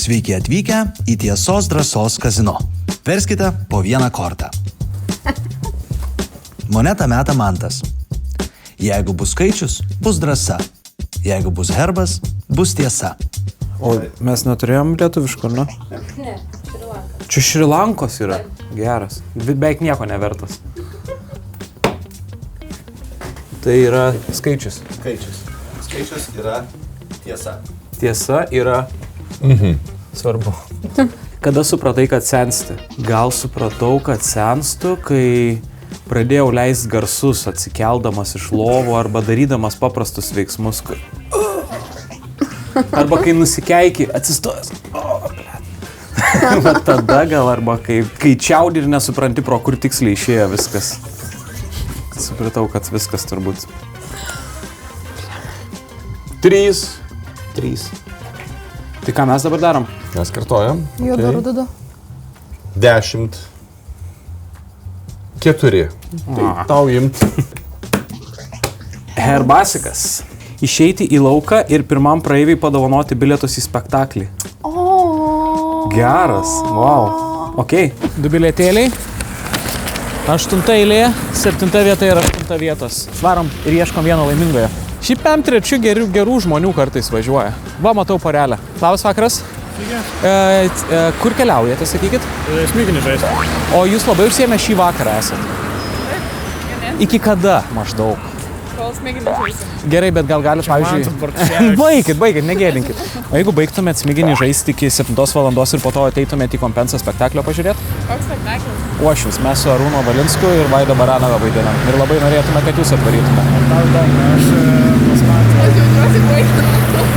Sveiki atvykę į Tiesos drąsos kazino. Verskite po vieną kortą. Monetą meta Mantas. Jeigu bus skaičius, bus drąsa. Jeigu bus herbas, bus tiesa. O mes neturėjom lietuviško, ne? Ne, Šrilanka. Čia Šrilankos yra. Geras. Beveik nieko nevertas. Tai yra skaičius. Skaičius yra tiesa. Tiesa yra... Svarbu. Kada supratai, kad sensti? Gal supratau, kad senstu, kai pradėjau leisti garsus, atsikeldamas iš lovų arba darydamas paprastus veiksmus. Arba kai nusikeiki, atsistojęs. Bet tada gal, arba kai čiaudi ir nesupranti, pro kur tiksliai išėjo viskas. Supratau, kad viskas turbūt. 3. Tai ką mes dabar darom? Mes kartojam. Juodu, rududu. 10. 4. Tai tau imt. Herbasikas. Išeiti į lauką ir pirmam praeiviai padovanoti bilietus į spektaklį. Geras. Wow. Ok. 2 bilietėliai. 8 eilė, 7 vieta ir 8 vietos. Varom ir ieškom vieno laimingojo. Šiaip M3 gerų žmonių kartais važiuoja. Va, matau porelę. Labas vakaras. Kur keliaujate, sakykit? Smiginį žaisti. O jūs labai užsiėmę šį vakarą esat? Iki kada maždaug? Kol smiginį žaisim. Gerai, bet gal galit, pavyzdžiui... Baikit, negėdinkit. O jeigu baigtumėt smiginį žaisti iki 7 valandos ir po to ateitumėt į Kompensą spektaklio pažiūrėti? Koks spektaklis? Uošvis, mes su Arūnu Valinsku ir Vaida Baranovą vaidinam. Ir labai norėtume, kad jūs atvarytume. Aš pasmatau. Aš jaučiuosi baigti.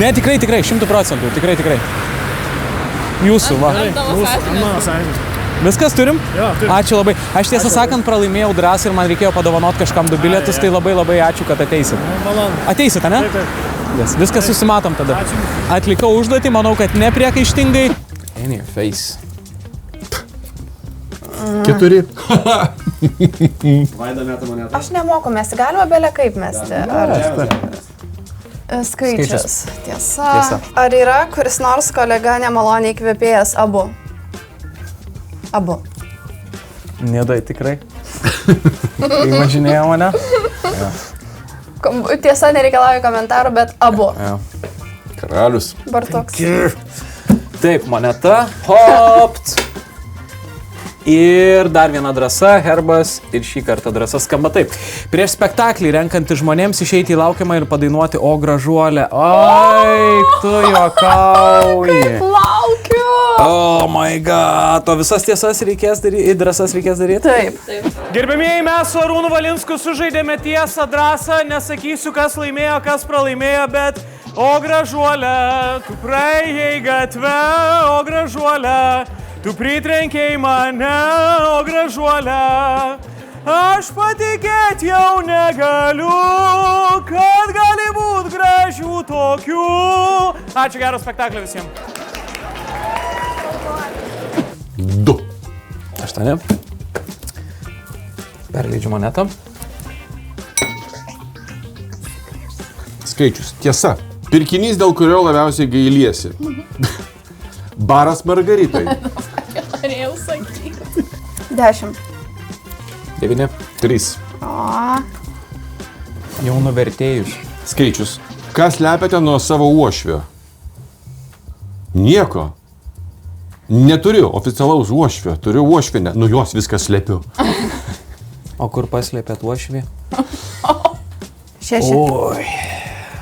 Ne, tikrai, 100%, tikrai. Jūsų, va. Mano sąjungos. Viskas turim? Jo, turim. Ačiū labai. Aš tiesą sakant pralaimėjau drąsą ir man reikėjo padovanoti kažkam 2 bilietus, tai labai ačiū, kad ateisit. Malonu. Ateisit, ne? Taip. Yes. Viskas susimatom tada. Ačiū. Atlikau užduotį, manau, kad nepriekaištingai. In your face. 4. Vaida meta monetą. Aš nemoku mesti, galima belė kaip mesti. Skaičius. Tiesa. Ar yra kuris nors kolega nemaloniai kvepėjęs abu? Niedai, tikrai. Įmažinėjo mane. Tiesa, nereikalauja komentarų, bet abu. Karalius. Bartoks. Taip, moneta. Hopt. Ir dar viena drąsa, herbas. Ir šį kartą drąsa skamba taip. Prieš spektaklį renkantis žmonėms išeiti į laukiamą ir padainuoti O gražuolė. Oi, tu juokauji. Laukiu! Oh my god. O visas tiesas reikės daryti, drąsas reikės daryti? Taip. Gerbėmieji, mes su Arūnu Valinsku sužaidėme tiesą, drąsą. Nesakysiu, kas laimėjo, kas pralaimėjo, bet O gražuolė, tu praėjai gatvę, O gražuolė. Tu pritrenkei mane, O gražuolė, aš patikėt jau negaliu, kad gali būt gražių tokių. Ačiū, gero spektaklio visiems. 2. 8. Perleidžiu monetą. Skaičius. Tiesa. Pirkinys, dėl kurio labiausiai gailiesi. Baras Margaritai. Norėjau sakyti. 10. 9. 3. Jau nuvertėjus. Skaičius. Kas slepiate nuo savo uošvio? Nieko. Neturiu oficialaus uošvio, turiu uošvinę. Nu jos viskas slepiu. O kur paslėpėt uošvį? 6. Oi.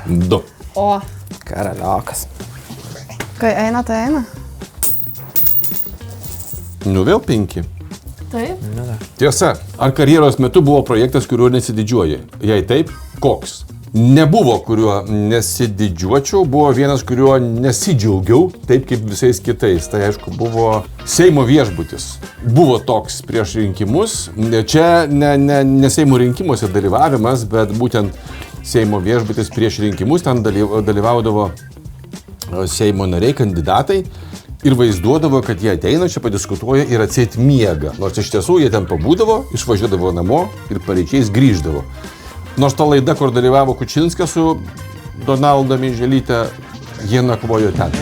2. O. Karaliokas. Kai eina, tai eina. Nu vėl 5. Taip. Tiesa, ar karjeros metu buvo projektas, kuriuo nesididžiuoji? Jei taip, koks? Nebuvo, kuriuo nesididžiuočiau, buvo vienas, kuriuo nesidžiaugiau, taip kaip visais kitais. Tai aišku, buvo Seimo viešbutis. Buvo toks prieš rinkimus. Čia ne Seimo rinkimuose dalyvavimas, bet būtent Seimo viešbutis prieš rinkimus. Ten dalyvaudavo Seimo nariai, kandidatai. Ir vaizduodavo, kad jie ateina, čia padiskutuoja ir atseit miega. Nors iš tiesų jie ten pabūdavo, išvažiuodavo namo ir pareičiais grįždavo. Nors ta laida, kur dalyvavo Kučinskas su Donalda Meiželyte, jie nakvojo ten.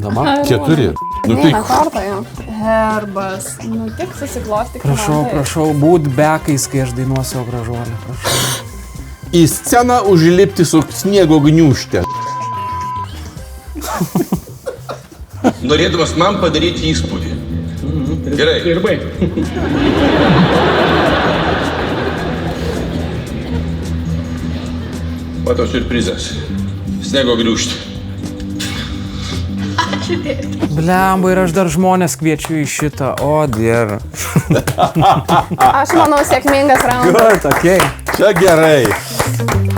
Dama. 4. Nu tai Vieną kartą jau. Herbas. Nu tik susiklosti. Prašau, būt bekais, kai aš dainuosiu O gražuolė. Prašau. į sceną užlipti su sniego gniūžte. Norėdamas man padaryti įspūdį. Gerai. Ir baig. Matau siurprizas. Sniego gniūžtė. Blemba, ir aš dar žmonės kviečiu į šitą. O, dieve. Aš manau, sėkmingas raundas. Good, okay. Čia gerai.